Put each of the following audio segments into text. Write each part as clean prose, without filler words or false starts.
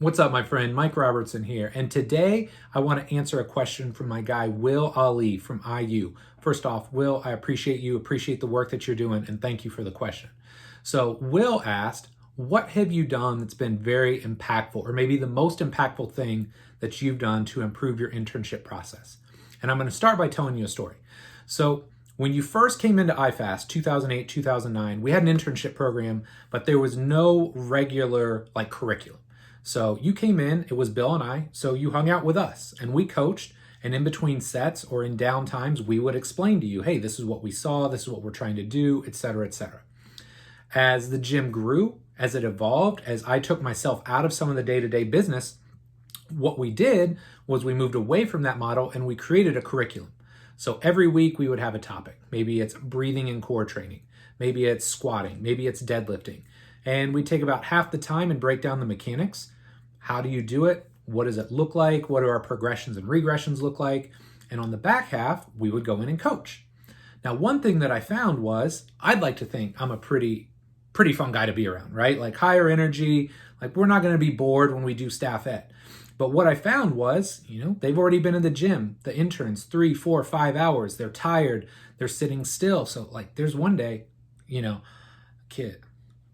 What's up, my friend? Mike Robertson here. And today I want to answer a question from my guy, Will Ali from IU. First off, Will, I appreciate you, appreciate the work that you're doing, and thank you for the question. So Will asked, what have you done that's been very impactful, or maybe the most impactful thing that you've done to improve your internship process? And I'm going to start by telling you a story. So when you first came into IFAST, 2008, 2009, we had an internship program, but there was no regular curriculum. So you came in, it was Bill and I, so you hung out with us and we coached, and in between sets or in down times, we would explain to you, hey, this is what we saw, this is what we're trying to do, etc., etc. As the gym grew, as it evolved, as I took myself out of some of the day-to-day business, what we did was we moved away from that model and we created a curriculum. So every week we would have a topic. Maybe it's breathing and core training. Maybe it's squatting. Maybe it's deadlifting. And we take about half the time and break down the mechanics. How do you do it? What does it look like? What do our progressions and regressions look like? And on the back half, we would go in and coach. Now, one thing that I found was I'd like to think I'm a pretty fun guy to be around, right? Like higher energy, we're not going to be bored when we do staff ed. But what I found was, they've already been in the gym, the interns, 3, 4, 5 hours. They're tired. They're sitting still. So there's one day, kid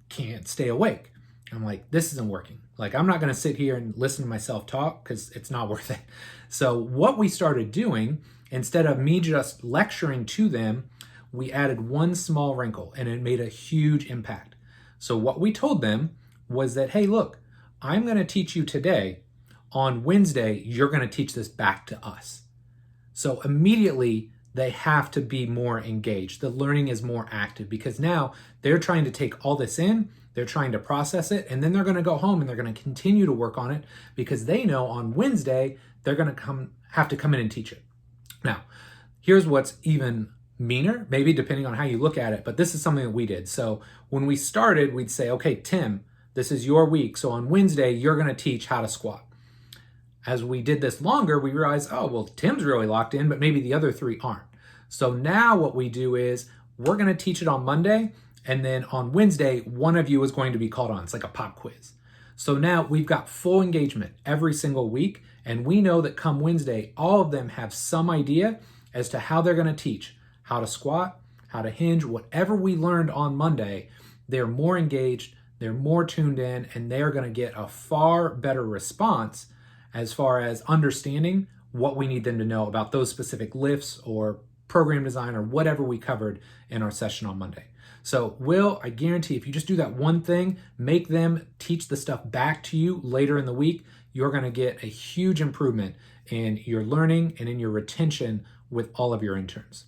can't stay awake. I'm like, this isn't working. I'm not going to sit here and listen to myself talk because it's not worth it. So what we started doing, instead of me just lecturing to them, we added one small wrinkle and it made a huge impact. So what we told them was that, hey, look, I'm going to teach you today. On Wednesday, you're going to teach this back to us. So immediately they have to be more engaged. The learning is more active because now they're trying to take all this in, they're trying to process it, and then they're going to go home and they're going to continue to work on it because they know on Wednesday they're going to have to come in and teach it. Now, here's what's even meaner, maybe depending on how you look at it, but this is something that we did. So when we started, we'd say, okay, Tim, this is your week. So on Wednesday, you're going to teach how to squat. As we did this longer, we realized, oh, well, Tim's really locked in, but maybe the other 3 aren't. So now what we do is we're going to teach it on Monday, and then on Wednesday, one of you is going to be called on. It's like a pop quiz. So now we've got full engagement every single week, and we know that come Wednesday, all of them have some idea as to how they're going to teach, how to squat, how to hinge, whatever we learned on Monday. They're more engaged, they're more tuned in, and they're going to get a far better response as far as understanding what we need them to know about those specific lifts or program design or whatever we covered in our session on Monday. So Will, I guarantee if you just do that one thing, make them teach the stuff back to you later in the week, you're going to get a huge improvement in your learning and in your retention with all of your interns.